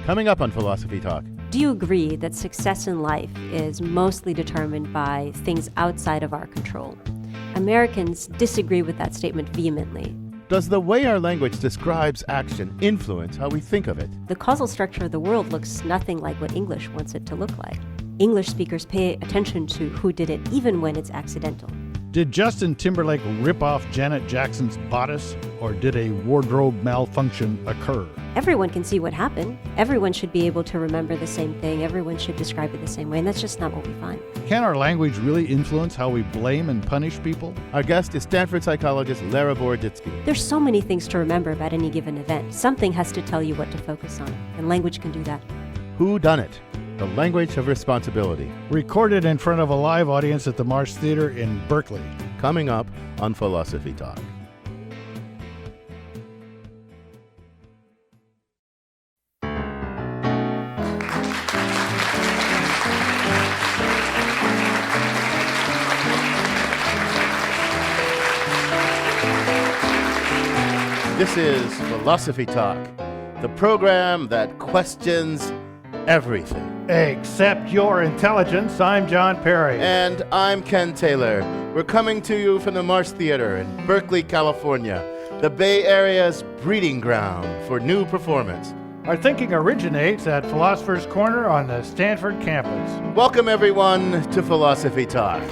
Coming up on Philosophy Talk. Do you agree that success in life is mostly determined by things outside of our control? Americans disagree with that statement vehemently. Does the way our language describes action influence how we think of it? The causal structure of the world looks nothing like what English wants it to look like. English speakers pay attention to who did it, even when it's accidental. Did Justin Timberlake rip off Janet Jackson's bodice, or did a wardrobe malfunction occur? Everyone can see what happened. Everyone should be able to remember the same thing. Everyone should describe it the same way, and that's just not what we find. Can our language really influence how we blame and punish people? Our guest is Stanford psychologist Lera Boroditsky. There's so many things to remember about any given event. Something has to tell you what to focus on, and language can do that. Whodunit? The language of responsibility. Recorded in front of a live audience at the Marsh Theater in Berkeley. Coming up on Philosophy Talk. This is Philosophy Talk, the program that questions everything. Except your intelligence. I'm John Perry. And I'm Ken Taylor. We're coming to you from the Marsh Theater in Berkeley, California, the Bay Area's breeding ground for new performance. Our thinking originates at Philosopher's Corner on the Stanford campus. Welcome, everyone, to Philosophy Talk.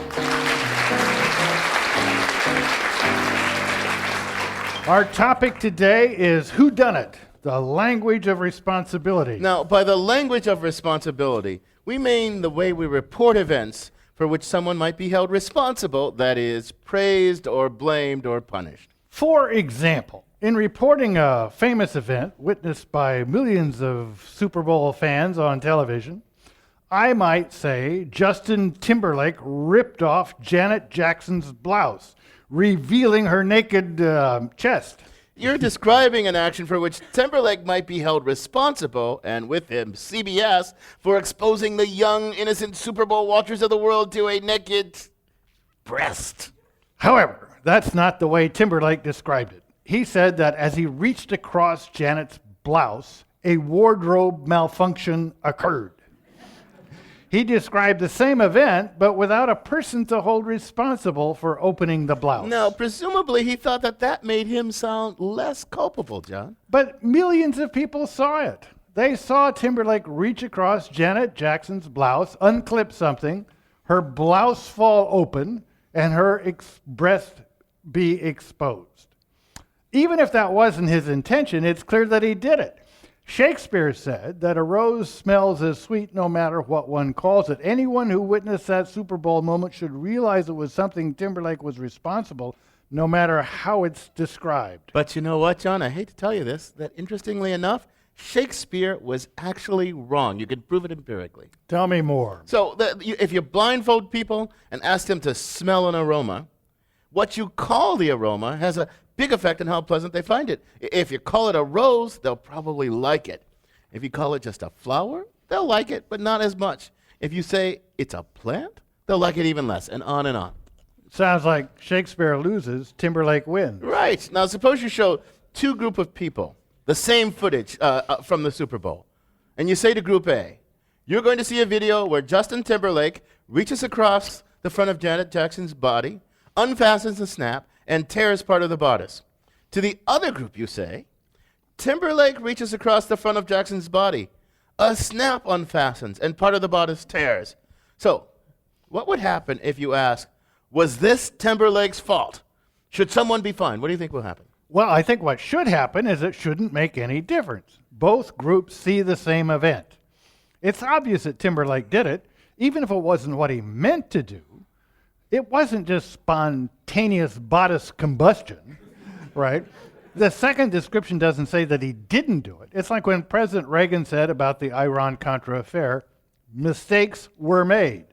Our topic today is Whodunit? The language of responsibility. Now, by the language of responsibility, we mean the way we report events for which someone might be held responsible, that is, praised or blamed or punished. For example, in reporting a famous event witnessed by millions of Super Bowl fans on television, I might say Justin Timberlake ripped off Janet Jackson's blouse, revealing her naked chest. You're describing an action for which Timberlake might be held responsible, and with him, CBS, for exposing the young, innocent Super Bowl watchers of the world to a naked breast. However, that's not the way Timberlake described it. He said that as he reached across Janet's blouse, a wardrobe malfunction occurred. He described the same event, but without a person to hold responsible for opening the blouse. Now, presumably, he thought that made him sound less culpable, John. But millions of people saw it. They saw Timberlake reach across Janet Jackson's blouse, unclip something, her blouse fall open, and her breast be exposed. Even if that wasn't his intention, it's clear that he did it. Shakespeare said that a rose smells as sweet no matter what one calls it. Anyone who witnessed that Super Bowl moment should realize it was something Timberlake was responsible, no matter how it's described. But you know what, John? I hate to tell you this, that interestingly enough, Shakespeare was actually wrong. You can prove it empirically. Tell me more. So if you blindfold people and ask them to smell an aroma, what you call the aroma has a big effect on how pleasant they find it. If you call it a rose, they'll probably like it. If you call it just a flower, they'll like it, but not as much. If you say it's a plant, they'll like it even less, and on and on. Sounds like Shakespeare loses, Timberlake wins. Right. Now, suppose you show two group of people the same footage from the Super Bowl, and you say to Group A, you're going to see a video where Justin Timberlake reaches across the front of Janet Jackson's body, unfastens the snap, and tears part of the bodice. To the other group, you say, Timberlake reaches across the front of Jackson's body. A snap unfastens, and part of the bodice tears. So, what would happen if you ask, was this Timberlake's fault? Should someone be fined? What do you think will happen? Well, I think what should happen is it shouldn't make any difference. Both groups see the same event. It's obvious that Timberlake did it, even if it wasn't what he meant to do. It wasn't just spontaneous bodice combustion, right? The second description doesn't say that he didn't do it. It's like when President Reagan said about the Iran-Contra affair, mistakes were made.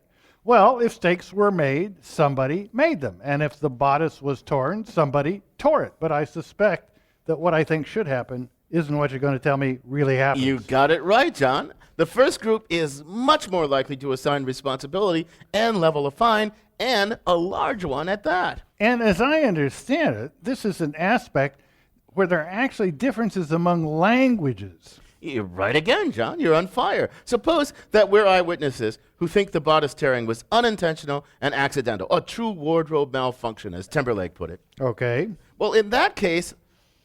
Well, if mistakes were made, somebody made them. And if the bodice was torn, somebody tore it. But I suspect that what I think should happen isn't what you're going to tell me really happens. You got it right, John. The first group is much more likely to assign responsibility and level a fine, and a large one at that. And as I understand it, this is an aspect where there are actually differences among languages. You're right again, John. You're on fire. Suppose that we're eyewitnesses who think the bodice tearing was unintentional and accidental, a true wardrobe malfunction, as Timberlake put it. Okay. Well, in that case,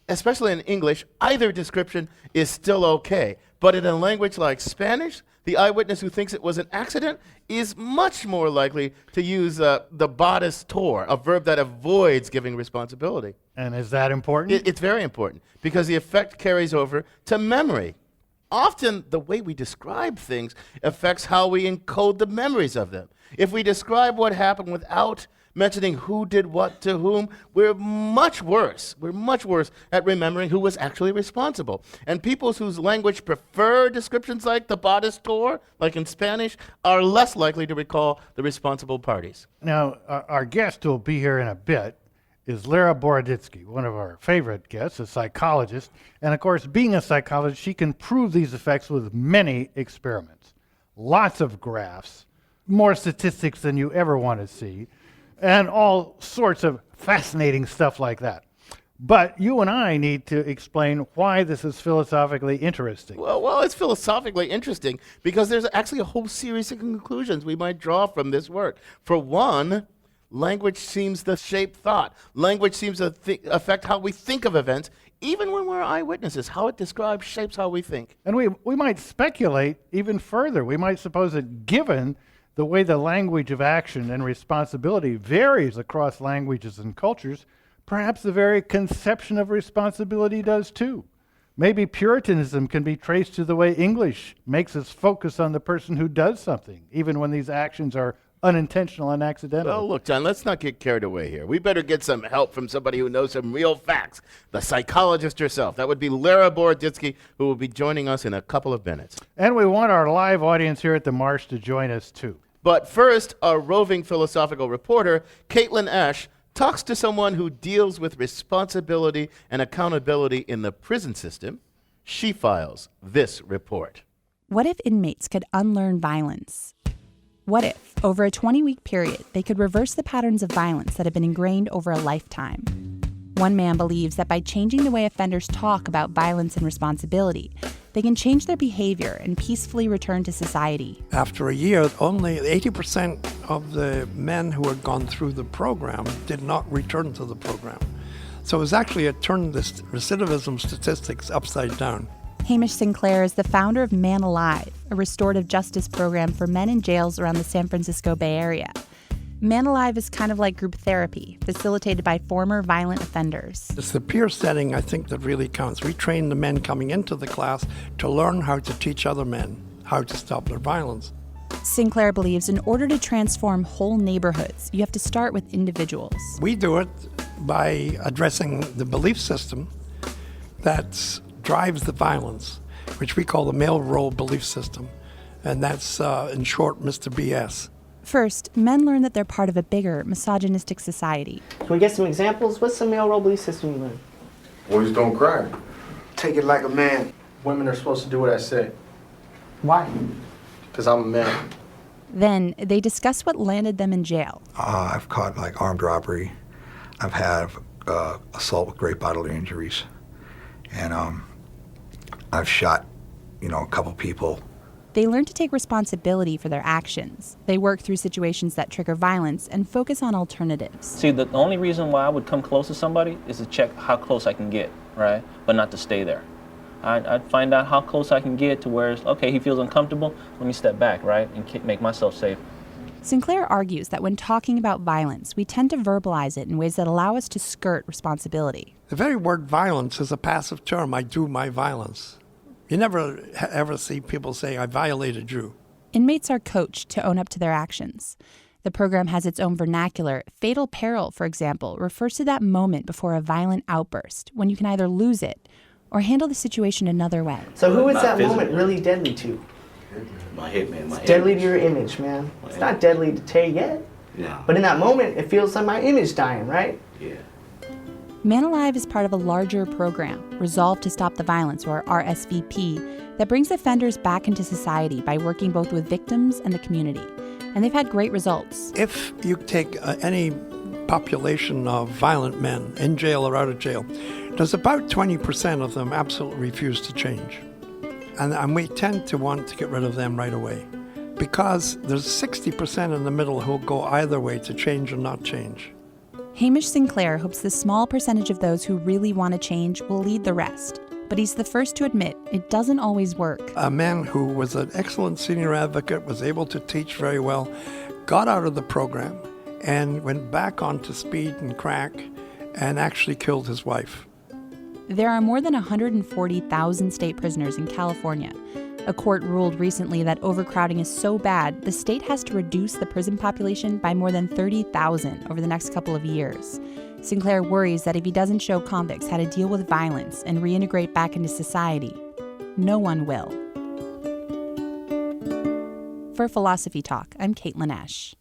especially in English, either description is still okay. But in a language like Spanish, the eyewitness who thinks it was an accident is much more likely to use the bodice tore, a verb that avoids giving responsibility. And is that important? It's very important because the effect carries over to memory. Often, the way we describe things affects how we encode the memories of them. If we describe what happened without mentioning who did what to whom, we're much worse. We're much worse at remembering who was actually responsible. And people whose language prefer descriptions like the bodice tore, like in Spanish, are less likely to recall the responsible parties. Now, our guest who will be here in a bit is Lera Boroditsky, one of our favorite guests, a psychologist. And of course, being a psychologist, she can prove these effects with many experiments. Lots of graphs, more statistics than you ever want to see, and all sorts of fascinating stuff like that. But you and I need to explain why this is philosophically interesting. Well, it's philosophically interesting because there's actually a whole series of conclusions we might draw from this work. For one, language seems to shape thought. Language seems to affect how we think of events, even when we're eyewitnesses. How it describes shapes how we think. And we might speculate even further. We might suppose that given the way the language of action and responsibility varies across languages and cultures, perhaps the very conception of responsibility does too. Maybe Puritanism can be traced to the way English makes us focus on the person who does something, even when these actions are unintentional and accidental. Well, look, John, let's not get carried away here. We better get some help from somebody who knows some real facts. The psychologist herself. That would be Lera Boroditsky, who will be joining us in a couple of minutes. And we want our live audience here at the Marsh to join us too. But first, our roving philosophical reporter, Caitlin Ash, talks to someone who deals with responsibility and accountability in the prison system. She files this report. What if inmates could unlearn violence? What if, over a 20-week period, they could reverse the patterns of violence that have been ingrained over a lifetime? One man believes that by changing the way offenders talk about violence and responsibility, they can change their behavior and peacefully return to society. After a year, only 80% of the men who had gone through the program did not return to the program. So it was actually it turned the recidivism statistics upside down. Hamish Sinclair is the founder of Man Alive, a restorative justice program for men in jails around the San Francisco Bay Area. Man Alive is kind of like group therapy, facilitated by former violent offenders. It's the peer setting, I think, that really counts. We train the men coming into the class to learn how to teach other men how to stop their violence. Sinclair believes in order to transform whole neighborhoods, you have to start with individuals. We do it by addressing the belief system that drives the violence, which we call the male role belief system. And that's, in short, Mr. BS. First, men learn that they're part of a bigger, misogynistic society. Can we get some examples? What's the male role belief system you learn? Boys don't cry. Take it like a man. Women are supposed to do what I say, Why? because I'm a man. Then, they discuss what landed them in jail. I've caught like armed robbery. I've had assault with great bodily injuries. And I've shot, a couple people. They learn to take responsibility for their actions. They work through situations that trigger violence and focus on alternatives. See, the only reason why I would come close to somebody is to check how close I can get, right? But not to stay there. I'd find out how close I can get to where, okay, he feels uncomfortable, let me step back, right? And make myself safe. Sinclair argues that when talking about violence, we tend to verbalize it in ways that allow us to skirt responsibility. The very word violence is a passive term. I do my violence. You never ever see people say, I violated you. Inmates are coached to own up to their actions. The program has its own vernacular. Fatal peril, for example, refers to that moment before a violent outburst, when you can either lose it or handle the situation another way. So who is that moment really deadly to? My hitman, It's deadly to your image, man. It's not deadly to Tay yet. Yeah. But in that moment, it feels like my image dying, right? Yeah. Man Alive is part of a larger program, Resolve to Stop the Violence, or RSVP, that brings offenders back into society by working both with victims and the community. And they've had great results. If you take any population of violent men in jail or out of jail, there's about 20% of them absolutely refuse to change. And we tend to want to get rid of them right away because there's 60% in the middle who'll go either way to change or not change. Hamish Sinclair hopes the small percentage of those who really want to change will lead the rest. But he's the first to admit it doesn't always work. A man who was an excellent senior advocate, was able to teach very well, got out of the program and went back onto speed and crack and actually killed his wife. There are more than 140,000 state prisoners in California. A court ruled recently that overcrowding is so bad, the state has to reduce the prison population by more than 30,000 over the next couple of years. Sinclair worries that if he doesn't show convicts how to deal with violence and reintegrate back into society, no one will. For Philosophy Talk, I'm Caitlin Ash.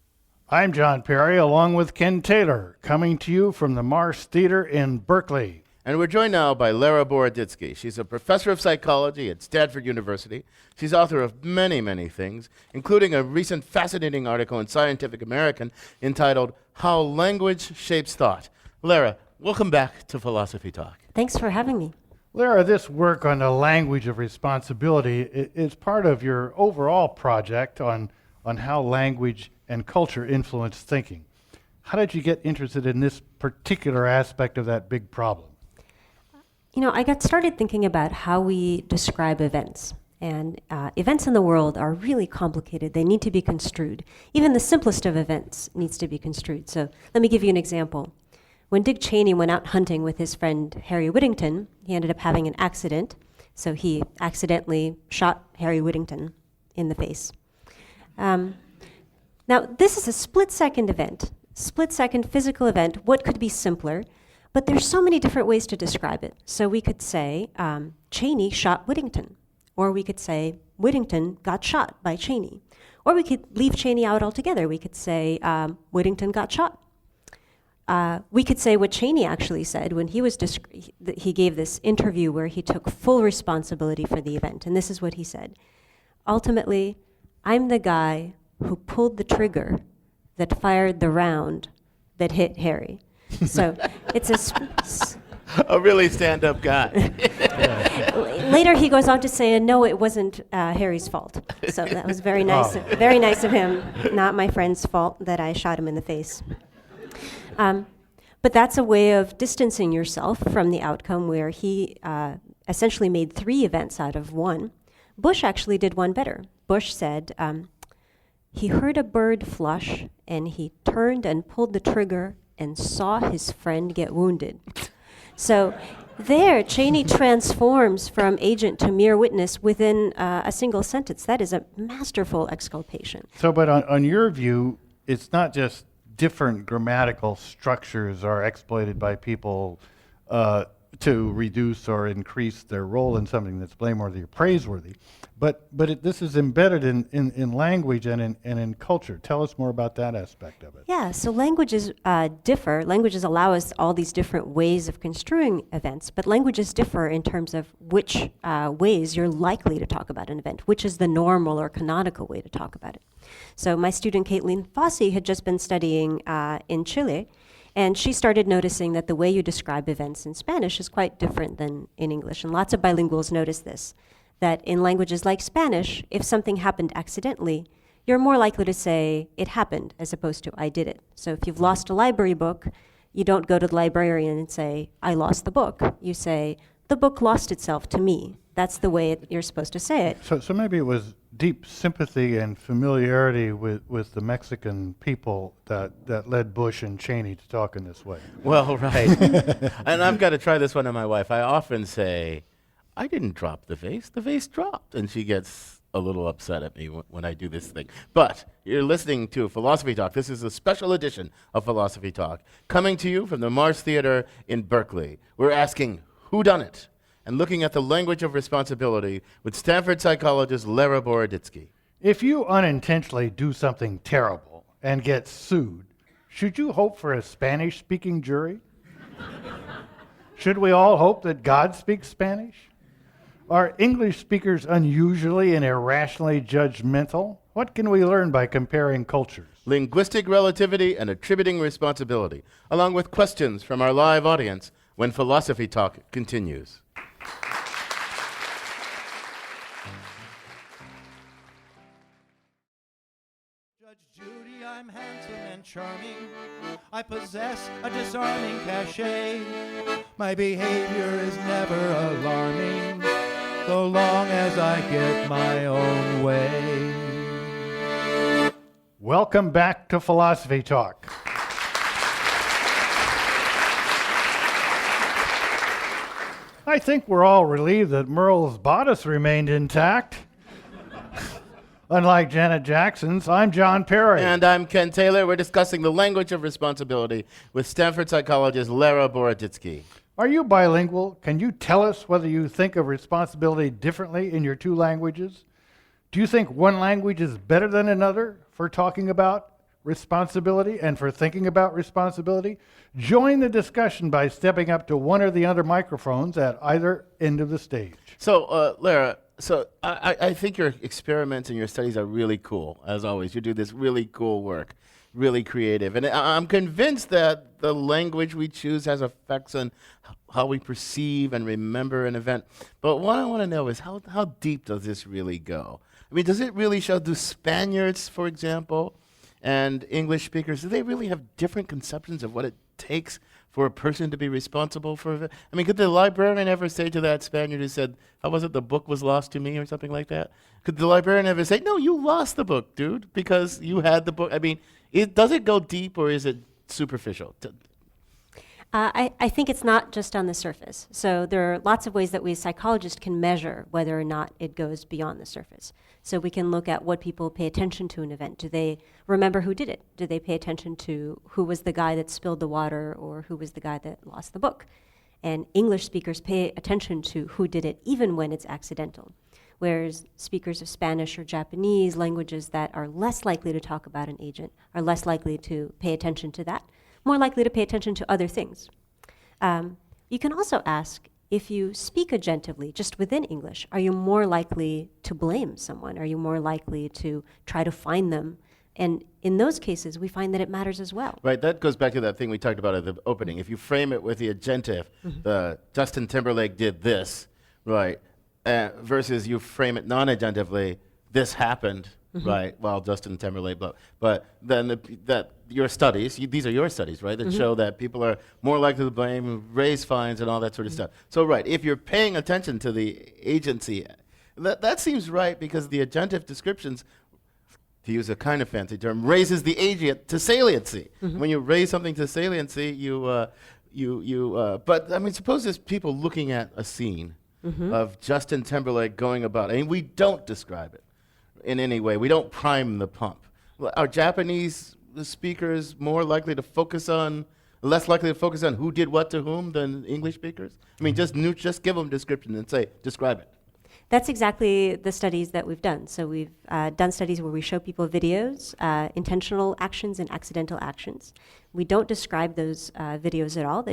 I'm John Perry, along with Ken Taylor, coming to you from the Marsh Theater in Berkeley. And we're joined now by Lera Boroditsky. She's a professor of psychology at Stanford University. She's author of many, many things, including a recent fascinating article in Scientific American entitled How Language Shapes Thought. Lera, welcome back to Philosophy Talk. Thanks for having me. Lera, this work on the language of responsibility is part of your overall project on how language and culture influence thinking. How did you get interested in this particular aspect of that big problem? You know, I got started thinking about how we describe events. And events in the world are really complicated. They need to be construed. Even the simplest of events needs to be construed. So let me give you an example. When Dick Cheney went out hunting with his friend Harry Whittington, he ended up having an accident. So he accidentally shot Harry Whittington in the face. Now, this is a split-second event, split-second physical event. What could be simpler? But there's so many different ways to describe it. So we could say Cheney shot Whittington, or we could say Whittington got shot by Cheney, or we could leave Cheney out altogether. We could say Whittington got shot. We could say what Cheney actually said when he was he gave this interview where he took full responsibility for the event, and this is what he said: "Ultimately, I'm the guy who pulled the trigger that fired the round that hit Harry." So it's a really stand-up guy. Later he goes on to say, no, it wasn't Harry's fault. So that was very nice, very nice of him. Not my friend's fault that I shot him in the face. But that's a way of distancing yourself from the outcome where he essentially made 3 events out of 1. Bush actually did one better. Bush said he heard a bird flush and he turned and pulled the trigger and saw his friend get wounded. So there, Cheney transforms from agent to mere witness within a single sentence. That is a masterful exculpation. So, but on your view, it's not just different grammatical structures are exploited by people to reduce or increase their role in something that's blameworthy or praiseworthy, but this is embedded in language and in culture. Tell us more about that aspect of it. Yeah, so languages differ. Languages allow us all these different ways of construing events, but languages differ in terms of which ways you're likely to talk about an event, which is the normal or canonical way to talk about it. So my student Caitlin Fossey had just been studying in Chile, and she started noticing that the way you describe events in Spanish is quite different than in English. And lots of bilinguals notice this, that in languages like Spanish, if something happened accidentally, you're more likely to say, it happened, as opposed to, I did it. So if you've lost a library book, you don't go to the librarian and say, I lost the book. You say, the book lost itself to me. That's the way you're supposed to say it. So maybe it was deep sympathy and familiarity with the Mexican people that led Bush and Cheney to talk in this way. Well, right. And I've got to try this one on my wife. I often say, I didn't drop the vase dropped. And she gets a little upset at me when I do this thing. But you're listening to Philosophy Talk. This is a special edition of Philosophy Talk, coming to you from the Marsh Theater in Berkeley. We're asking, Whodunit? And looking at the language of responsibility with Stanford psychologist Lera Boroditsky. If you unintentionally do something terrible and get sued, should you hope for a Spanish-speaking jury? Should we all hope that God speaks Spanish? Are English speakers unusually and irrationally judgmental? What can we learn by comparing cultures? Linguistic relativity and attributing responsibility, along with questions from our live audience when Philosophy Talk continues. Judge Judy, I'm handsome and charming. I possess a disarming cachet. My behavior is never alarming, so long as I get my own way. Welcome back to Philosophy Talk. I think we're all relieved that Merle's bodice remained intact. Unlike Janet Jackson's, I'm John Perry. And I'm Ken Taylor. We're discussing the language of responsibility with Stanford psychologist Lera Boroditsky. Are you bilingual? Can you tell us whether you think of responsibility differently in your two languages? Do you think one language is better than another for talking about responsibility and for thinking about responsibility? Join the discussion by stepping up to one or the other microphones at either end of the stage. So, Lera, I think your experiments and your studies are really cool, as always. You do this really cool work, really creative. And I'm convinced that the language we choose has effects on how we perceive and remember an event. But what I want to know is how deep does this really go? I mean, does it really show, do Spaniards, for example, and English speakers, do they really have different conceptions of what it takes for a person to be responsible for it? I mean, could the librarian ever say to that Spaniard who said, how was it, the book was lost to me or something like that? Could the librarian ever say, no, you lost the book, dude, because you had the book? I mean, does it go deep or is it superficial? I think it's not just on the surface. So there are lots of ways that we as psychologists can measure whether or not it goes beyond the surface. So we can look at what people pay attention to in an event. Do they remember who did it? Do they pay attention to who was the guy that spilled the water or who was the guy that lost the book? And English speakers pay attention to who did it even when it's accidental. Whereas speakers of Spanish or Japanese, languages that are less likely to talk about an agent, are less likely to pay attention to that, more likely to pay attention to other things. You can also ask, if you speak agentively, just within English, are you more likely to blame someone? Are you more likely to try to find them? And in those cases, we find that it matters as well. Right, that goes back to that thing we talked about at the opening. If you frame it with the agentive, the Justin Timberlake did this, right, versus you frame it non-agentively, this happened, right, while Justin Timberlake, but then your studies, these are your studies, right, that show that people are more likely to blame, raise fines, and all that sort of stuff. So, right, if you're paying attention to the agency, that seems right because the agentive descriptions, to use a kind of fancy term, raises the agent to saliency. When you raise something to saliency, but I mean, suppose there's people looking at a scene of Justin Timberlake going about, and we don't describe it in any way. We don't prime the pump. Are Japanese speakers less likely to focus on who did what to whom than English speakers? I mean, just give them a description and say, describe it. That's exactly the studies that we've done. So we've done studies where we show people videos, intentional actions and accidental actions. We don't describe those videos at all.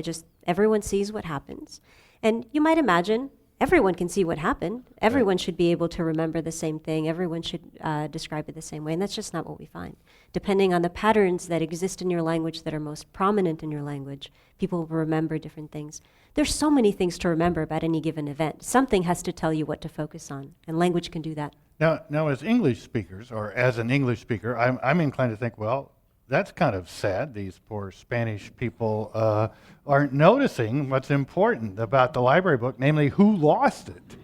Everyone sees what happens. And you might imagine, everyone can see what happened. Everyone should be able to remember the same thing. Everyone should describe it the same way, and that's just not what we find. Depending on the patterns that exist in your language that are most prominent in your language, people will remember different things. There's so many things to remember about any given event. Something has to tell you what to focus on, and language can do that. Now as English speakers, or as an English speaker, I'm inclined to think, well, that's kind of sad. These poor Spanish people aren't noticing what's important about the library book, namely who lost it.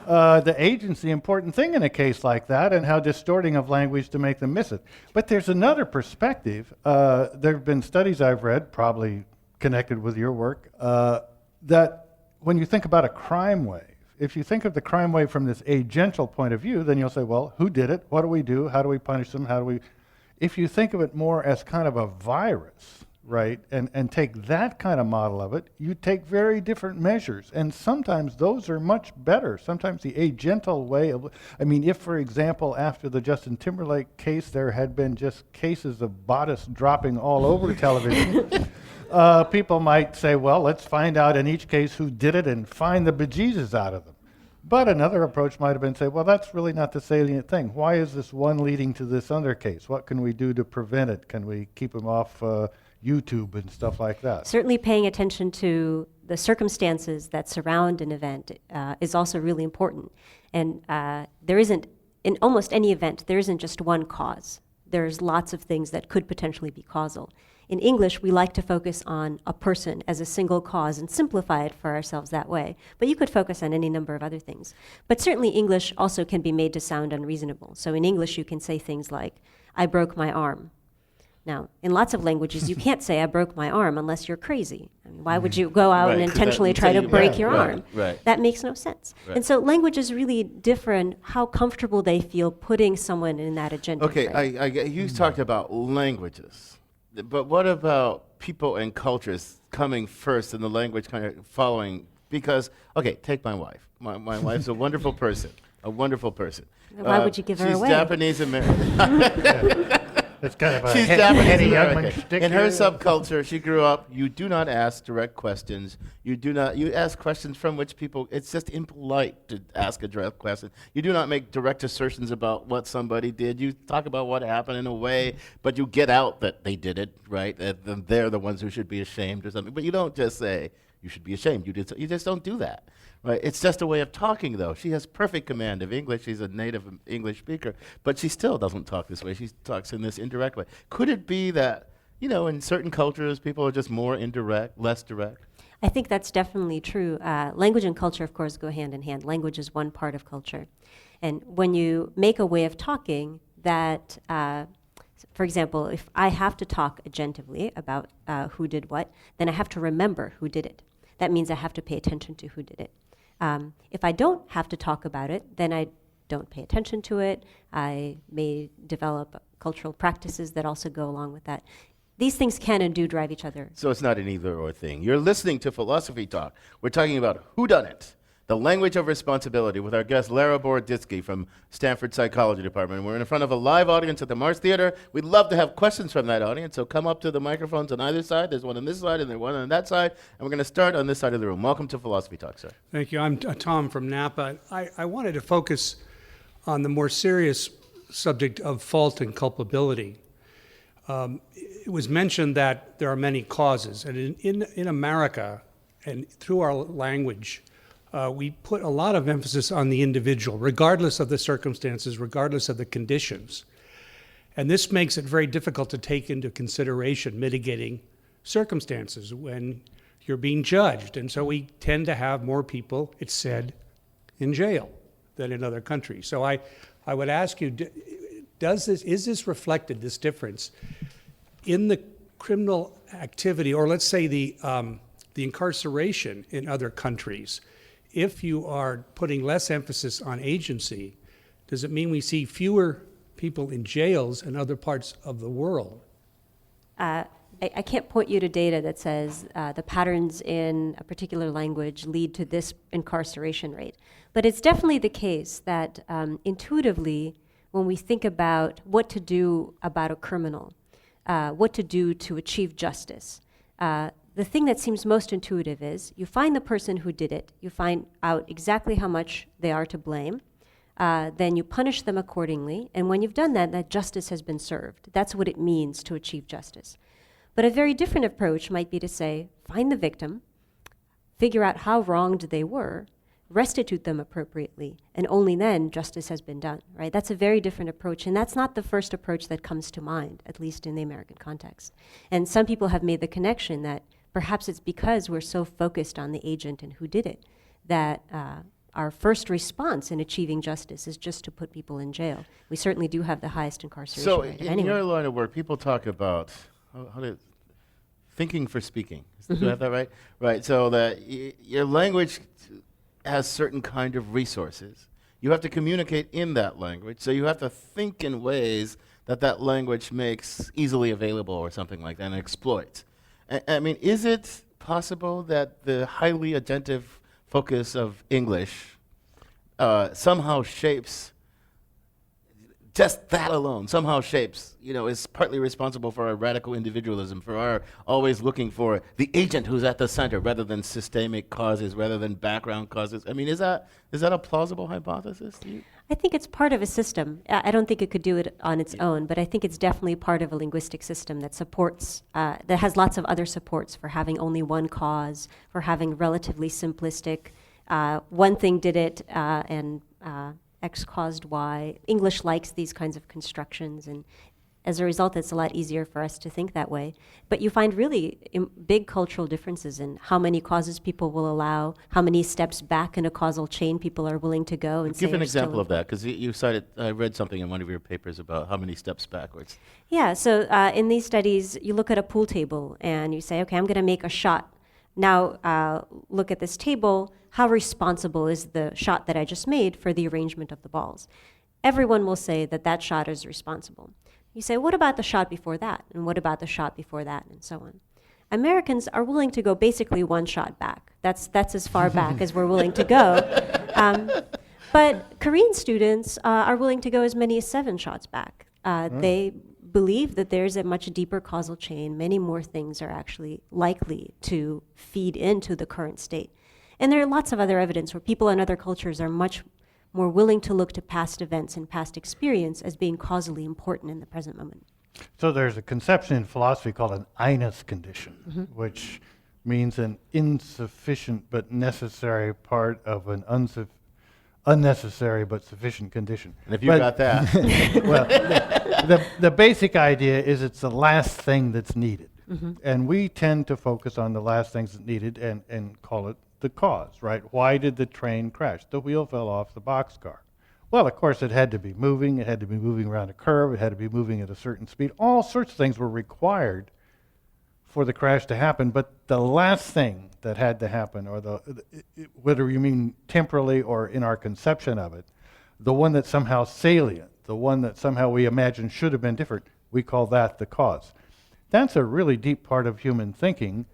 The agent's the important thing in a case like that, and how distorting of language to make them miss it. But there's another perspective. There have been studies I've read, probably connected with your work, that when you think about a crime wave, if you think of the crime wave from this agential point of view, then you'll say, well, who did it? What do we do? How do we punish them? If you think of it more as kind of a virus, right, and take that kind of model of it, you take very different measures. And sometimes those are much better. Sometimes the agential way if, for example, after the Justin Timberlake case, there had been just cases of bodice dropping all over television, people might say, well, let's find out in each case who did it and find the bejesus out of them. But another approach might have been say, well, that's really not the salient thing. Why is this one leading to this other case? What can we do to prevent it? Can we keep them off YouTube and stuff like that? Certainly paying attention to the circumstances that surround an event is also really important. And there isn't, in almost any event, there isn't just one cause. there's lots of things that could potentially be causal. In English, we like to focus on a person as a single cause and simplify it for ourselves that way. But you could focus on any number of other things. But certainly English also can be made to sound unreasonable. So in English, you can say things like, I broke my arm. Now, in lots of languages, you can't say, I broke my arm unless you're crazy. I mean, why would you go out and 'cause that intentionally would try say to you- break your arm? Right. That makes no sense. Right. And so language is really different how comfortable they feel putting someone in that agenda. Okay, frame. you talked about languages, but what about people and cultures coming first and the language kind of following? Because, okay, take my wife. My wife's a wonderful person, a wonderful person. Why would you give her she's away? It's Japanese American. kind of a She's Hetty Japanese Youngman American. shtick In her here. subculture, she grew up. You do not ask direct questions. You ask questions from which people. It's just impolite to ask a direct question. You do not make direct assertions about what somebody did. You talk about what happened in a way, but you get out that they did it, right? That they're the ones who should be ashamed or something. But you don't just say you should be ashamed. You just don't do that. Right. It's just a way of talking, though. She has perfect command of English. She's a native English speaker, but she still doesn't talk this way. She talks in this indirect way. Could it be that, in certain cultures, people are just more indirect, less direct? I think that's definitely true. Language and culture, of course, go hand in hand. Language is one part of culture. And when you make a way of talking that, for example, if I have to talk agentively about who did what, then I have to remember who did it. That means I have to pay attention to who did it. If I don't have to talk about it, then I don't pay attention to it. I may develop cultural practices that also go along with that. These things can and do drive each other. So it's not an either-or thing. You're listening to Philosophy Talk. We're talking about Whodunit, the language of responsibility, with our guest Lera Boroditsky from Stanford Psychology Department. We're in front of a live audience at the Marsh Theater. We'd love to have questions from that audience, so come up to the microphones on either side. There's one on this side and there's one on that side, and we're going to start on this side of the room. Welcome to Philosophy Talk, sir. Thank you. I'm Tom from Napa. I wanted to focus on the more serious subject of fault and culpability. It was mentioned that there are many causes, and in America, and through our language, we put a lot of emphasis on the individual, regardless of the circumstances, regardless of the conditions. And this makes it very difficult to take into consideration mitigating circumstances when you're being judged. And so we tend to have more people, it's said, in jail than in other countries. So I would ask you, is this reflected, this difference, in the criminal activity, or let's say the incarceration in other countries? If you are putting less emphasis on agency, does it mean we see fewer people in jails in other parts of the world? I can't point you to data that says the patterns in a particular language lead to this incarceration rate. But it's definitely the case that intuitively, when we think about what to do about a criminal, what to do to achieve justice, the thing that seems most intuitive is you find the person who did it, you find out exactly how much they are to blame, then you punish them accordingly, and when you've done that, that justice has been served. That's what it means to achieve justice. But a very different approach might be to say, find the victim, figure out how wronged they were, restitute them appropriately, and only then justice has been done, right? That's a very different approach, and that's not the first approach that comes to mind, at least in the American context. And some people have made the connection that perhaps it's because we're so focused on the agent and who did it that our first response in achieving justice is just to put people in jail. We certainly do have the highest incarceration So rate of in anyone. your line of work, people talk about thinking for speaking. Do I have that right? Right, so that your language has certain kind of resources. You have to communicate in that language, so you have to think in ways that language makes easily available or something like that and exploits. I mean, is it possible that the highly attentive focus of English somehow shapes, just that alone, somehow shapes, is partly responsible for our radical individualism, for our always looking for the agent who's at the center rather than systemic causes, rather than background causes? I mean, is that a plausible hypothesis to you? I think it's part of a system. I don't think it could do it on its own, but I think it's definitely part of a linguistic system that supports, that has lots of other supports for having only one cause, for having relatively simplistic, one thing did it, and X caused Y. English likes these kinds of constructions, and As a result, it's a lot easier for us to think that way. But you find really big cultural differences in how many causes people will allow, how many steps back in a causal chain people are willing to go. And Give an are still example of that, because you cited, I read something in one of your papers about how many steps backwards. Yeah, so in these studies, you look at a pool table and you say, okay, I'm going to make a shot. Now, look at this table. How responsible is the shot that I just made for the arrangement of the balls? Everyone will say that that shot is responsible. You say, what about the shot before that? And what about the shot before that? And so on. Americans are willing to go basically one shot back. That's as far back as we're willing to go. But Korean students are willing to go as many as 7 shots back. They believe that there's a much deeper causal chain. Many more things are actually likely to feed into the current state. And there are lots of other evidence where people in other cultures are much more willing to look to past events and past experience as being causally important in the present moment. So there's a conception in philosophy called an einus condition, which means an insufficient but necessary part of an unnecessary but sufficient condition. And if you got that. Well, the basic idea is it's the last thing that's needed. And we tend to focus on the last things that's needed and call it the cause, right? Why did the train crash? The wheel fell off the boxcar. Well, of course, it had to be moving. It had to be moving around a curve. It had to be moving at a certain speed. All sorts of things were required for the crash to happen. But the last thing that had to happen, or whether you mean temporally or in our conception of it, the one that's somehow salient, the one that somehow we imagine should have been different, we call that the cause. That's a really deep part of human thinking,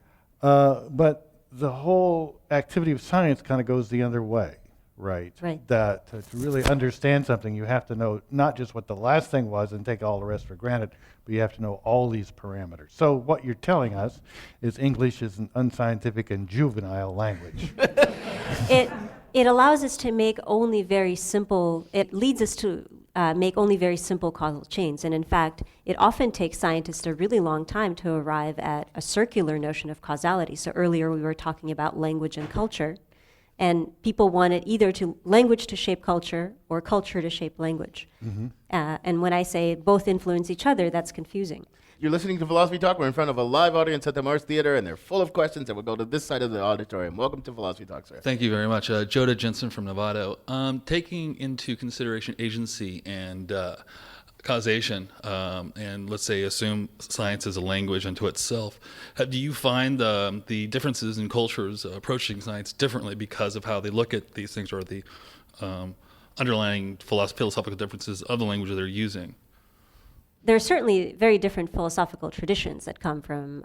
but the whole activity of science kind of goes the other way, right? Right. That to really understand something, you have to know not just what the last thing was and take all the rest for granted, but you have to know all these parameters. So what you're telling us is English is an unscientific and juvenile language. It allows us to make only very simple, it leads us to make only very simple causal chains. And in fact, it often takes scientists a really long time to arrive at a circular notion of causality. So earlier we were talking about language and culture, and people wanted either language to shape culture or culture to shape language. And when I say both influence each other, that's confusing. You're listening to Philosophy Talk. We're in front of a live audience at the Marsh Theater, and they're full of questions, and we'll go to this side of the auditorium. Welcome to Philosophy Talk, sir. Thank you very much. Joda Jensen from Nevada. Taking into consideration agency and causation, and let's say assume science is a language unto itself, do you find the differences in cultures approaching science differently because of how they look at these things, or the underlying philosophical differences of the language that they're using? There are certainly very different philosophical traditions that come from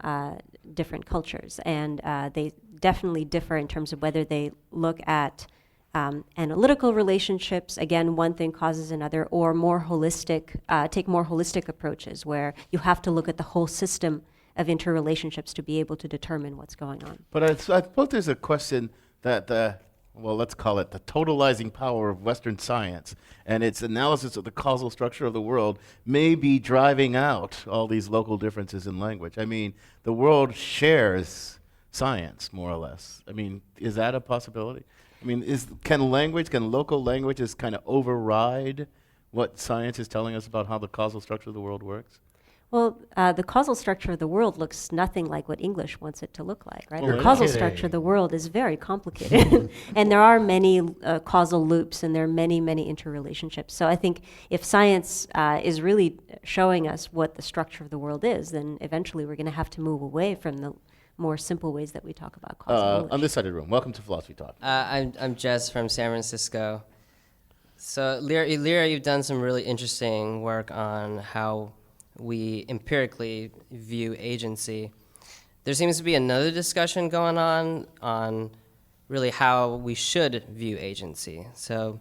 different cultures, and they definitely differ in terms of whether they look at analytical relationships, again, one thing causes another, or take more holistic approaches where you have to look at the whole system of interrelationships to be able to determine what's going on. But I suppose there's a question that well, let's call it the totalizing power of Western science and its analysis of the causal structure of the world may be driving out all these local differences in language. I mean, the world shares science, more or less. I mean, is that a possibility? I mean, can local languages kind of override what science is telling us about how the causal structure of the world works? Well, the causal structure of the world looks nothing like what English wants it to look like, right? Oh, The causal structure of the world is very complicated. And there are many causal loops, and there are many, many interrelationships. So I think if science is really showing us what the structure of the world is, then eventually we're going to have to move away from the more simple ways that we talk about causal knowledge. On this side of the room, welcome to Philosophy Talk. I'm Jess from San Francisco. So, Lera, you've done some really interesting work on how we empirically view agency. There seems to be another discussion going on really how we should view agency. So,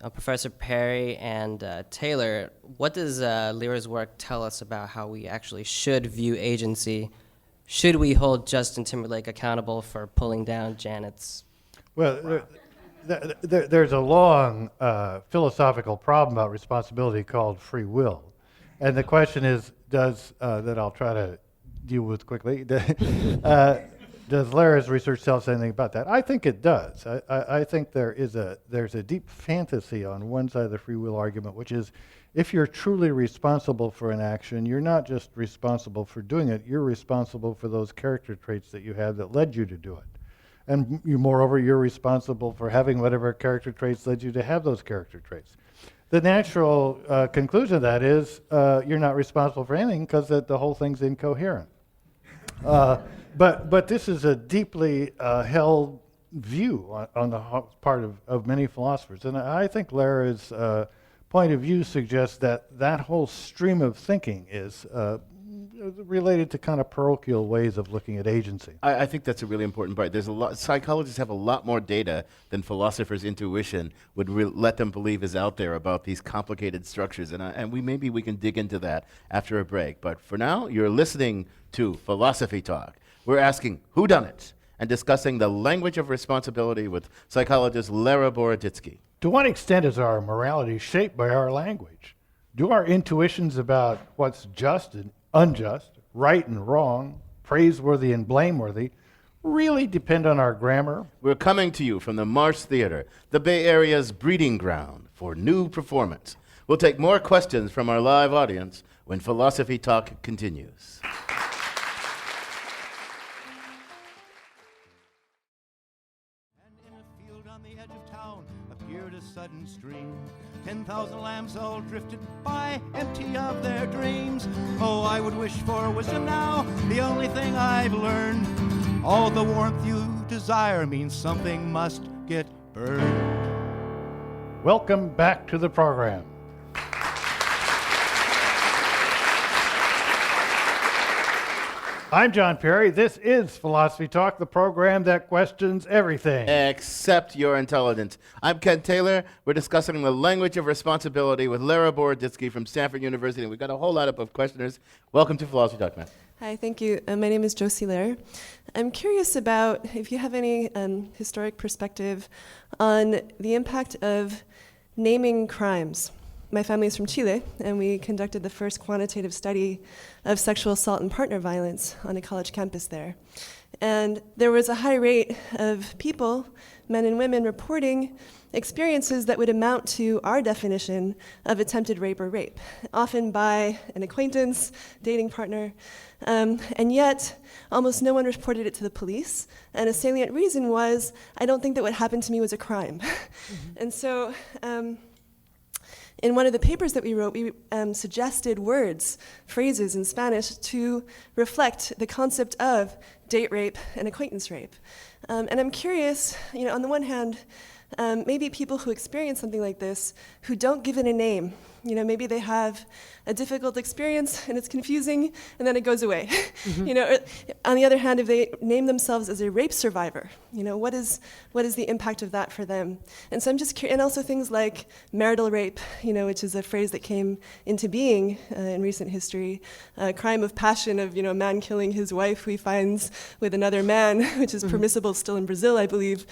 Professor Perry and Taylor, what does Lera's work tell us about how we actually should view agency? Should we hold Justin Timberlake accountable for pulling down Janet's? Well, there's a long philosophical problem about responsibility called free will. And the question is, that I'll try to deal with quickly. Does Lera's research tell us anything about that? I think it does. I think there's a deep fantasy on one side of the free will argument, which is if you're truly responsible for an action, you're not just responsible for doing it, you're responsible for those character traits that you have that led you to do it. And moreover, you're responsible for having whatever character traits led you to have those character traits. The natural conclusion of that is you're not responsible for anything because the whole thing's incoherent. But this is a deeply held view on the part of many philosophers. And I think Lera's point of view suggests that whole stream of thinking is related to kind of parochial ways of looking at agency. I think that's a really important part. There's a lot. Psychologists have a lot more data than philosophers' intuition would let them believe is out there about these complicated structures, and maybe we can dig into that after a break. But for now, you're listening to Philosophy Talk. We're asking Whodunit and discussing the language of responsibility with psychologist Lera Boroditsky. To what extent is our morality shaped by our language? Do our intuitions about what's just and unjust, right and wrong, praiseworthy and blameworthy, really depend on our grammar? We're coming to you from the Marsh Theater, the Bay Area's breeding ground for new performance. We'll take more questions from our live audience when Philosophy Talk continues. Appeared a sudden stream. 10,000 lambs all drifted by, empty of their dreams. Oh, I would wish for wisdom now, the only thing I've learned. All the warmth you desire means something must get burned. Welcome back to the program. I'm John Perry. This is Philosophy Talk, the program that questions everything except your intelligence. I'm Ken Taylor. We're discussing the language of responsibility with Lera Boroditsky from Stanford University. We've got a whole lineup of questioners. Welcome to Philosophy Talk, man. Hi, thank you. My name is Josie Lera. I'm curious about if you have any historic perspective on the impact of naming crimes. My family is from Chile, and we conducted the first quantitative study of sexual assault and partner violence on a college campus there. And there was a high rate of people, men and women, reporting experiences that would amount to our definition of attempted rape or rape, often by an acquaintance, dating partner, and yet almost no one reported it to the police. And a salient reason was, I don't think that what happened to me was a crime. And so, in one of the papers that we wrote, we suggested words, phrases in Spanish to reflect the concept of date rape and acquaintance rape. And I'm curious, on the one hand, maybe people who experience something like this, who don't give it a name, maybe they have a difficult experience and it's confusing and then it goes away. Or, on the other hand, if they name themselves as a rape survivor, what is the impact of that for them? And so I'm just curious, and also things like marital rape, which is a phrase that came into being in recent history, crime of passion of, a man killing his wife who he finds with another man, which is permissible still in Brazil, I believe.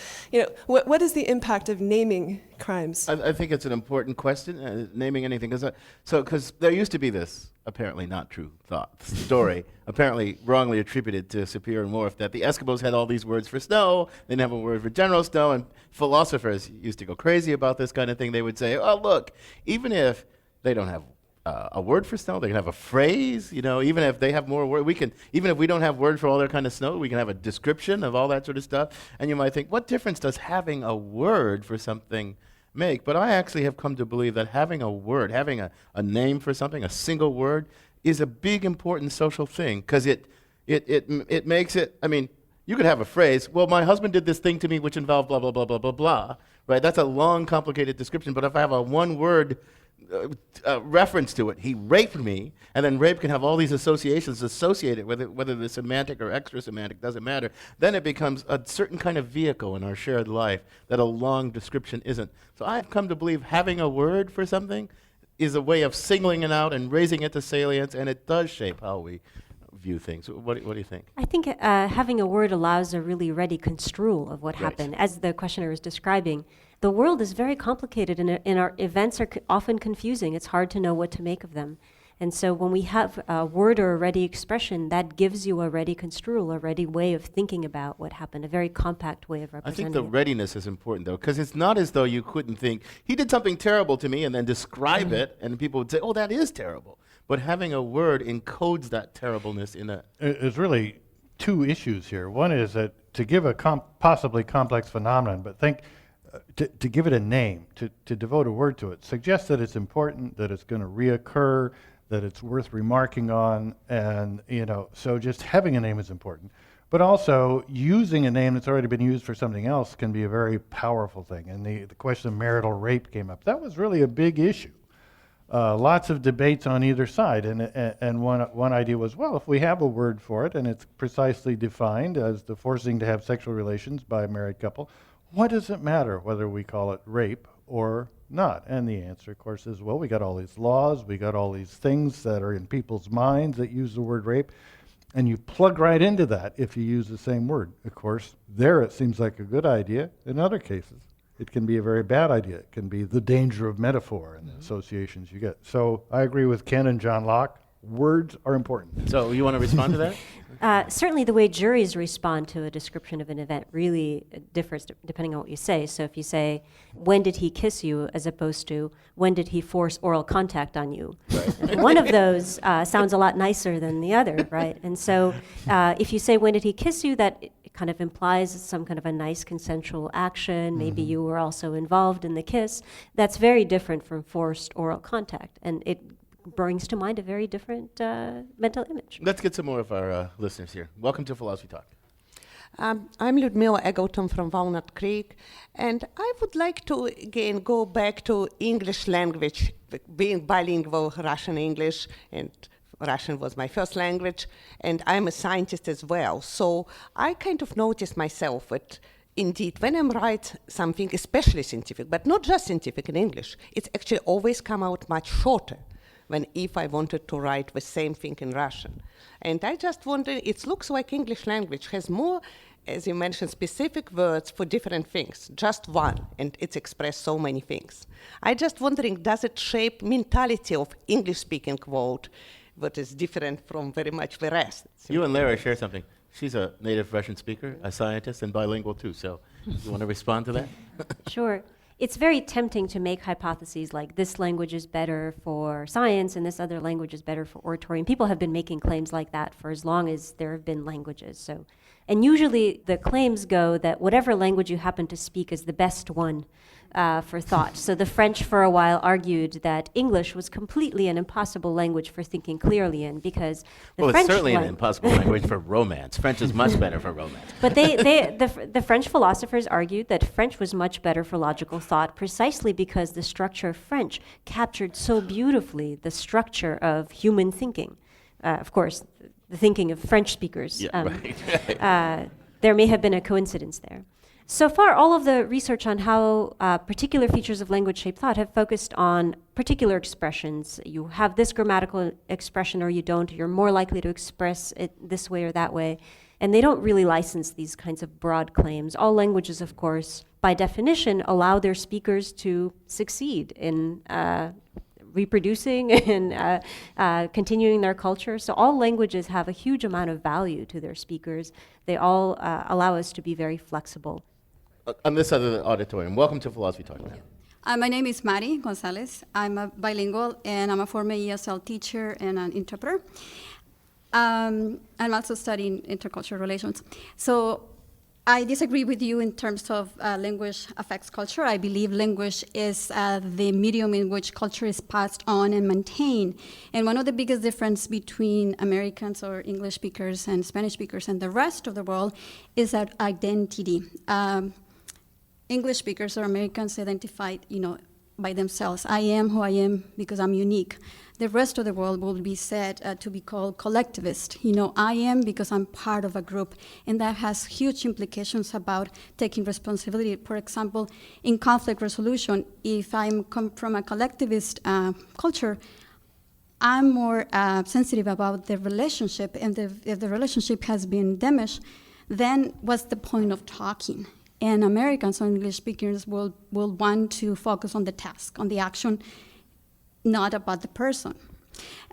What is the impact of naming crimes? I think it's an important question, naming anything, because there used to be this apparently not true story, apparently wrongly attributed to Sapir and Whorf, that the Eskimos had all these words for snow, they didn't have a word for general snow, and philosophers used to go crazy about this kind of thing. They would say, oh, look, even if they don't have a word for snow, they can have a phrase, even if they have more words, even if we don't have word for all their kind of snow, we can have a description of all that sort of stuff. And you might think, what difference does having a word for something make? But I actually have come to believe that having a word, having a name for something, a single word, is a big important social thing, because it makes it, you could have a phrase, well, my husband did this thing to me which involved blah, blah, blah, blah, blah, blah, right? That's a long, complicated description, but if I have a one-word reference to it, he raped me, and then rape can have all these associations associated with it, whether they're semantic or extra semantic, doesn't matter. Then it becomes a certain kind of vehicle in our shared life that a long description isn't. So I've come to believe having a word for something is a way of singling it out and raising it to salience, and it does shape how we view things. What do you think? I think having a word allows a really ready construal of what happened. As the questioner was describing, the world is very complicated, and our events are often confusing. It's hard to know what to make of them. And so when we have a word or a ready expression, that gives you a ready construal, a ready way of thinking about what happened, a very compact way of I representing think the it. readiness is important, though, because it's not as though you couldn't think, he did something terrible to me, and then describe it, and people would say, oh, that is terrible. But having a word encodes that terribleness in a... There's really two issues here. One is that to give a possibly complex phenomenon, but think to give it a name, to devote a word to it, suggests that it's important, that it's going to reoccur, that it's worth remarking on, and so just having a name is important. But also using a name that's already been used for something else can be a very powerful thing. And the question of marital rape came up. That was really a big issue. Lots of debates on either side, and one idea was, well, if we have a word for it and it's precisely defined as the forcing to have sexual relations by a married couple, what does it matter whether we call it rape or not? And the answer, of course, is, well, we got all these laws, we got all these things that are in people's minds that use the word rape, and you plug right into that if you use the same word. Of course, there it seems like a good idea. In other cases, it can be a very bad idea. It can be the danger of metaphor and the associations you get. So I agree with Ken and John Locke. Words are important. So you want to respond to that? Certainly the way juries respond to a description of an event really differs depending on what you say. So if you say, when did he kiss you, as opposed to, when did he force oral contact on you? Right. One of those sounds a lot nicer than the other, right? And so if you say, when did he kiss you, that kind of implies some kind of a nice consensual action. Maybe you were also involved in the kiss. That's very different from forced oral contact. And it brings to mind a very different mental image. Let's get some more of our listeners here. Welcome to Philosophy Talk. I'm Ludmila Eggleton from Walnut Creek, and I would like to again go back to English language, being bilingual, Russian-English, and Russian was my first language, and I'm a scientist as well. So I kind of noticed myself that indeed, when I write something, especially scientific, but not just scientific in English, it's actually always come out much shorter than if I wanted to write the same thing in Russian. And I just wonder, it looks like English language has more, as you mentioned, specific words for different things, just one, and it's expressed so many things. I just wondering, does it shape mentality of English-speaking world, what is different from very much the rest? You and Lera share something. She's a native Russian speaker, a scientist, and bilingual too. So you want to respond to that? Sure. It's very tempting to make hypotheses like this language is better for science and this other language is better for oratory. And people have been making claims like that for as long as there have been languages. And usually the claims go that whatever language you happen to speak is the best one for thought. So the French for a while argued that English was completely an impossible language for thinking clearly in because the French it's certainly an impossible language for romance. French is much better for romance. But the French philosophers argued that French was much better for logical thought precisely because the structure of French captured so beautifully the structure of human thinking. Of course, the thinking of French speakers. Yeah, right. There may have been a coincidence there. So far, all of the research on how particular features of language shape thought have focused on particular expressions. You have this grammatical expression or you don't. You're more likely to express it this way or that way. And they don't really license these kinds of broad claims. All languages, of course, by definition, allow their speakers to succeed in reproducing and continuing their culture. So all languages have a huge amount of value to their speakers. They all allow us to be very flexible. On this side of the auditorium, welcome to Philosophy Talk. My name is Mari Gonzalez. I'm a bilingual and I'm a former ESL teacher and an interpreter. I'm also studying intercultural relations. So I disagree with you in terms of language affects culture. I believe language is the medium in which culture is passed on and maintained. And one of the biggest difference between Americans or English speakers and Spanish speakers and the rest of the world is that identity. English speakers or Americans identify, by themselves. I am who I am because I'm unique. The rest of the world will be said to be called collectivist. I am because I'm part of a group, and that has huge implications about taking responsibility. For example, in conflict resolution, if I come from a collectivist culture, I'm more sensitive about the relationship, and if the relationship has been damaged, then what's the point of talking? And Americans or English speakers will want to focus on the task, on the action, not about the person.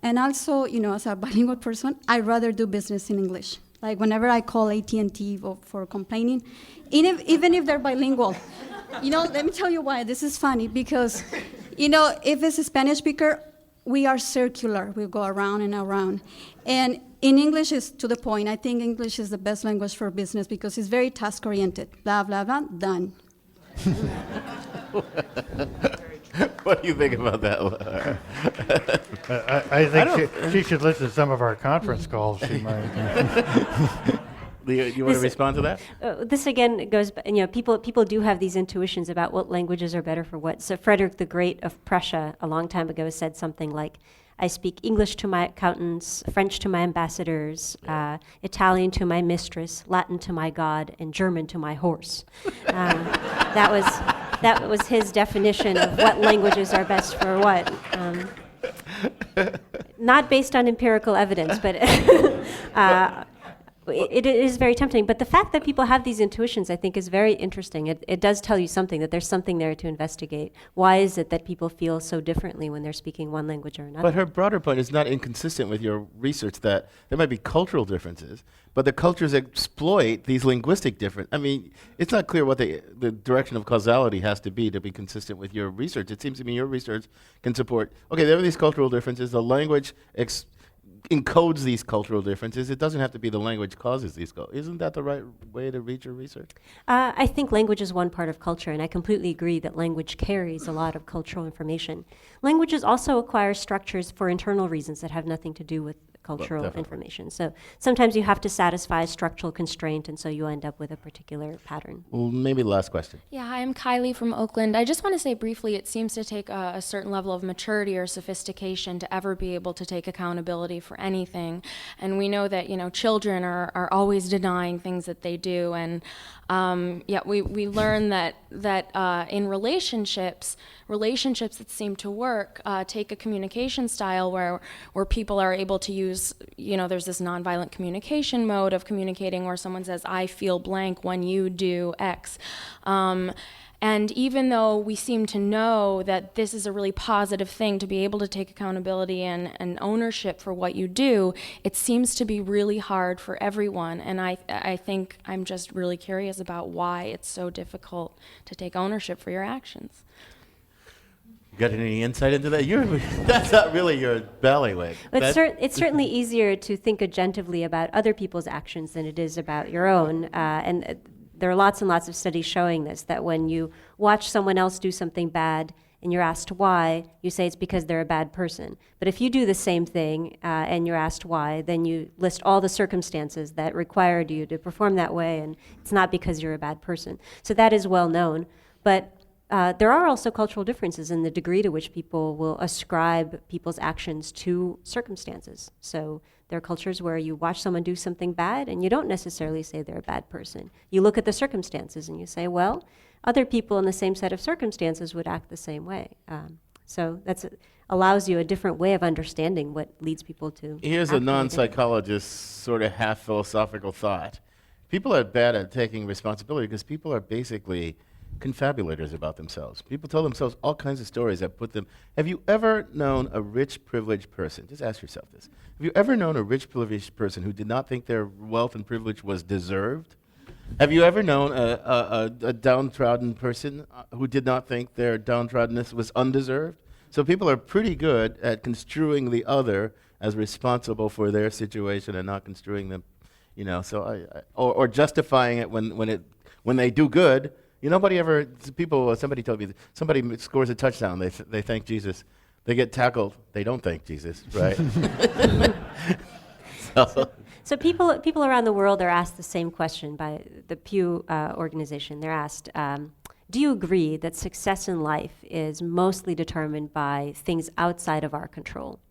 And also, as a bilingual person, I'd rather do business in English. Like whenever I call AT&T for complaining, even if they're bilingual, let me tell you why. This is funny because, if it's a Spanish speaker, we are circular. We go around and around. And in English, is to the point. I think English is the best language for business because it's very task-oriented. Blah, blah, blah, done. What do you think about that, Laura? I think she should listen to some of our conference calls. She might. You want to respond to that? This again goes, people do have these intuitions about what languages are better for what. So Frederick the Great of Prussia a long time ago said something like, I speak English to my accountants, French to my ambassadors, Italian to my mistress, Latin to my God, and German to my horse. That was his definition of what languages are best for what. Not based on empirical evidence, but it is very tempting. But the fact that people have these intuitions, I think, is very interesting. It does tell you something, that there's something there to investigate. Why is it that people feel so differently when they're speaking one language or another? But her broader point is not inconsistent with your research that there might be cultural differences, but the cultures exploit these linguistic differences. I mean, it's not clear what the direction of causality has to be consistent with your research. It seems to me your research can support, okay, there are these cultural differences, the language encodes these cultural differences. It doesn't have to be the language causes these. Isn't that the right way to read your research? I think language is one part of culture, and I completely agree that language carries a lot of cultural information. Languages also acquire structures for internal reasons that have nothing to do with cultural information. So sometimes you have to satisfy a structural constraint, and so you end up with a particular pattern. Well, maybe last question. Yeah, hi, I'm Kylie from Oakland. I just want to say briefly, it seems to take a certain level of maturity or sophistication to ever be able to take accountability for anything. And we know that, children are always denying things that they do. And yet we learn that in relationships that seem to work, take a communication style where people are able to use, there's this nonviolent communication mode of communicating where someone says, I feel blank when you do X. And even though we seem to know that this is a really positive thing to be able to take accountability and ownership for what you do, it seems to be really hard for everyone. And I think I'm just really curious about why it's so difficult to take ownership for your actions. Got any insight into that? That's not really your bailiwick. It's certainly easier to think agentively about other people's actions than it is about your own. And there are lots and lots of studies showing this, that when you watch someone else do something bad and you're asked why, you say it's because they're a bad person. But if you do the same thing and you're asked why, then you list all the circumstances that required you to perform that way, and it's not because you're a bad person. So that is well known. But there are also cultural differences in the degree to which people will ascribe people's actions to circumstances. So there are cultures where you watch someone do something bad and you don't necessarily say they're a bad person. You look at the circumstances and you say, well, other people in the same set of circumstances would act the same way. So that allows you a different way of understanding what leads people to. Here's a non-psychologist sort of half philosophical thought. People are bad at taking responsibility because people are basically confabulators about themselves. People tell themselves all kinds of stories that put them. Have you ever known a rich, privileged person? Just ask yourself this. Have you ever known a rich, privileged person who did not think their wealth and privilege was deserved? Have you ever known a downtrodden person who did not think their downtroddeness was undeserved? So people are pretty good at construing the other as responsible for their situation and not construing them, or justifying it when they do good. Somebody told me, somebody scores a touchdown, they thank Jesus. They get tackled, they don't thank Jesus, right? So people around the world are asked the same question by the Pew organization. They're asked, do you agree that success in life is mostly determined by things outside of our control?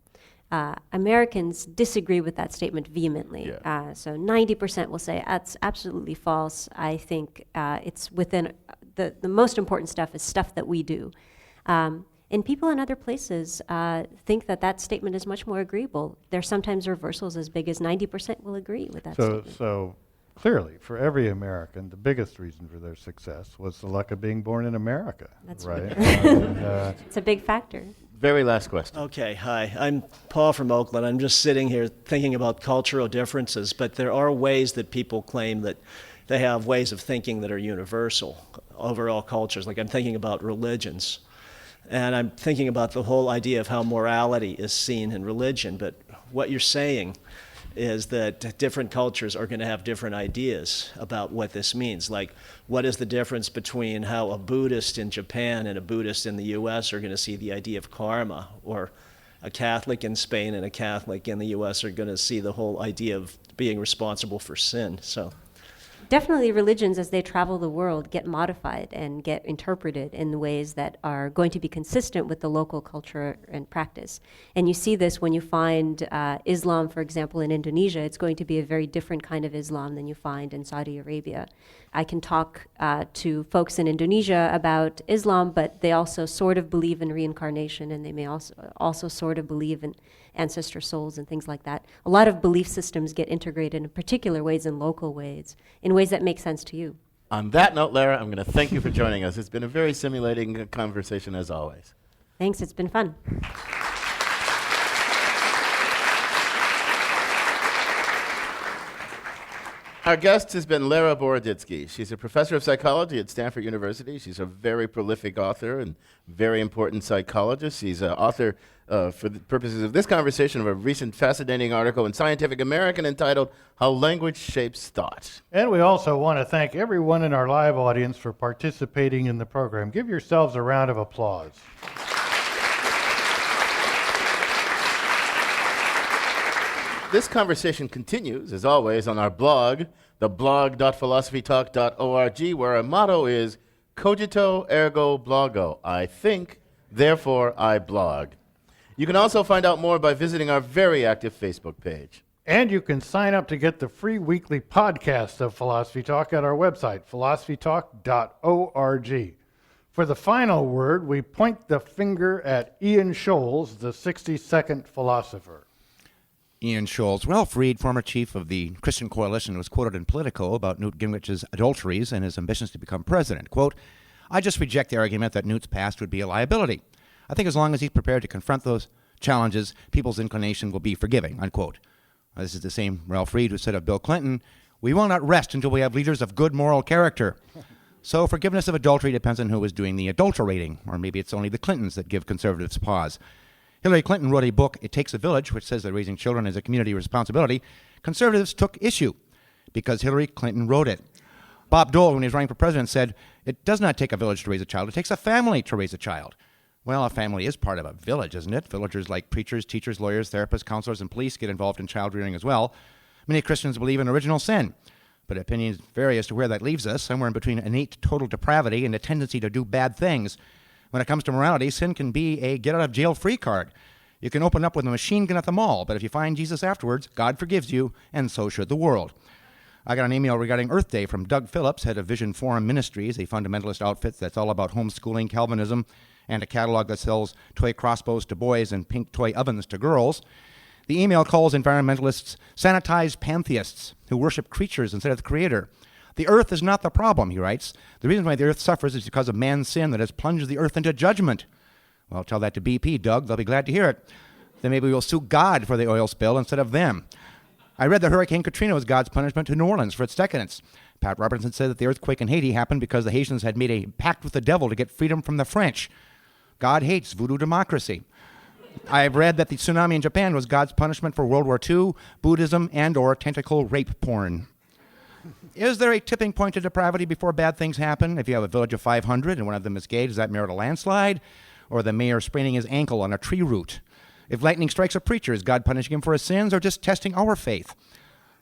Americans disagree with that statement vehemently. Yeah. So 90% will say that's absolutely false. I think it's within the most important stuff is stuff that we do. And people in other places think that statement is much more agreeable. There's sometimes reversals as big as 90% will agree with that statement. So clearly, for every American, the biggest reason for their success was the luck of being born in America. That's right. It's a big factor. Very last question. Okay, hi. I'm Paul from Oakland. I'm just sitting here thinking about cultural differences, but there are ways that people claim that they have ways of thinking that are universal over all cultures. Like I'm thinking about religions, and I'm thinking about the whole idea of how morality is seen in religion, but what you're saying is that different cultures are going to have different ideas about what this means. Like, what is the difference between how a Buddhist in Japan and a Buddhist in the US are going to see the idea of karma, or a Catholic in Spain and a Catholic in the US are going to see the whole idea of being responsible for sin? So Definitely religions, as they travel the world, get modified and get interpreted in ways that are going to be consistent with the local culture and practice. And you see this when you find Islam, for example, in Indonesia. It's going to be a very different kind of Islam than you find in Saudi Arabia. I can talk to folks in Indonesia about Islam, but they also sort of believe in reincarnation, and they may also sort of believe in ancestor souls and things like that. A lot of belief systems get integrated in particular ways and local ways, in ways that make sense to you. On that note, Lera, I'm going to thank you for joining us. It's been a very stimulating conversation as always. Thanks, it's been fun. Our guest has been Lera Boroditsky. She's a professor of psychology at Stanford University. She's a very prolific author and very important psychologist. She's an author, for the purposes of this conversation, of a recent fascinating article in Scientific American entitled How Language Shapes Thought. And we also want to thank everyone in our live audience for participating in the program. Give yourselves a round of applause. This conversation continues, as always, on our blog, theblog.philosophytalk.org, where our motto is Cogito ergo blogo. I think, therefore I blog. You can also find out more by visiting our very active Facebook page. And you can sign up to get the free weekly podcast of Philosophy Talk at our website, philosophytalk.org. For the final word, we point the finger at Ian Scholes, the 62nd philosopher. Ian Scholes. Ralph Reed, former chief of the Christian Coalition, was quoted in Politico about Newt Gingrich's adulteries and his ambitions to become president. Quote, "I just reject the argument that Newt's past would be a liability. I think as long as he's prepared to confront those challenges, people's inclination will be forgiving," unquote. This is the same Ralph Reed who said of Bill Clinton, "We will not rest until we have leaders of good moral character." So forgiveness of adultery depends on who is doing the adulterating, or maybe it's only the Clintons that give conservatives pause. Hillary Clinton wrote a book, It Takes a Village, which says that raising children is a community responsibility. Conservatives took issue because Hillary Clinton wrote it. Bob Dole, when he was running for president, said, "It does not take a village to raise a child. It takes a family to raise a child." Well, a family is part of a village, isn't it? Villagers like preachers, teachers, lawyers, therapists, counselors, and police get involved in child rearing as well. Many Christians believe in original sin, but opinions vary as to where that leaves us, somewhere in between innate total depravity and a tendency to do bad things. When it comes to morality, sin can be a get-out-of-jail-free card. You can open up with a machine gun at the mall, but if you find Jesus afterwards, God forgives you, and so should the world. I got an email regarding Earth Day from Doug Phillips, head of Vision Forum Ministries, a fundamentalist outfit that's all about homeschooling, Calvinism, and a catalog that sells toy crossbows to boys and pink toy ovens to girls. The email calls environmentalists sanitized pantheists who worship creatures instead of the Creator. "The earth is not the problem," he writes. "The reason why the earth suffers is because of man's sin that has plunged the earth into judgment." Well, tell that to BP, Doug. They'll be glad to hear it. Then maybe we'll sue God for the oil spill instead of them. I read that Hurricane Katrina was God's punishment to New Orleans for its decadence. Pat Robertson said that the earthquake in Haiti happened because the Haitians had made a pact with the devil to get freedom from the French. God hates voodoo democracy. I've read that the tsunami in Japan was God's punishment for World War II, Buddhism, and or tentacle rape porn. Is there a tipping point to depravity before bad things happen? If you have a village of 500 and one of them is gay, does that merit a landslide? Or the mayor spraining his ankle on a tree root? If lightning strikes a preacher, is God punishing him for his sins or just testing our faith?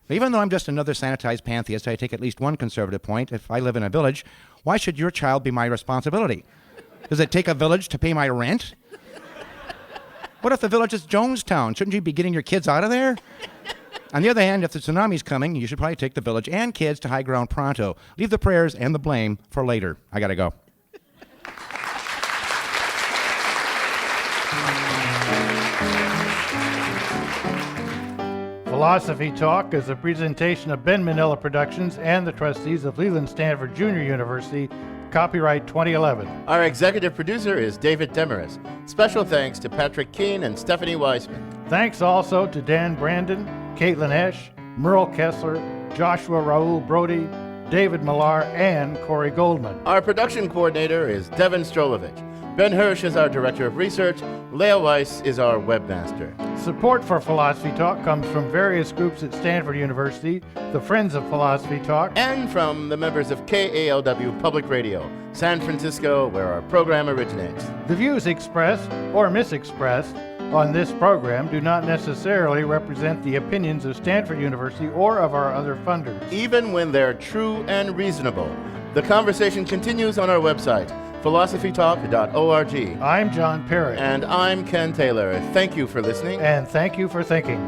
Even though I'm just another sanitized pantheist, I take at least one conservative point. If I live in a village, why should your child be my responsibility? Does it take a village to pay my rent? What if the village is Jonestown? Shouldn't you be getting your kids out of there? On the other hand, if the tsunami's coming, you should probably take the village and kids to high ground pronto. Leave the prayers and the blame for later. I gotta go. Philosophy Talk is a presentation of Ben Manila Productions and the trustees of Leland Stanford Junior University, copyright 2011. Our executive producer is David Demarest. Special thanks to Patrick Keene and Stephanie Weisman. Thanks also to Dan Brandon, Caitlin Esch, Merle Kessler, Joshua Raul Brody, David Millar, and Corey Goldman. Our production coordinator is Devin Strolovich. Ben Hirsch is our director of research. Leah Weiss is our webmaster. Support for Philosophy Talk comes from various groups at Stanford University, the Friends of Philosophy Talk, and from the members of KALW Public Radio, San Francisco, where our program originates. The views expressed or misexpressed on this program do not necessarily represent the opinions of Stanford University or of our other funders. Even when they're true and reasonable. The conversation continues on our website, philosophytalk.org. I'm John Parrott. And I'm Ken Taylor. Thank you for listening. And thank you for thinking.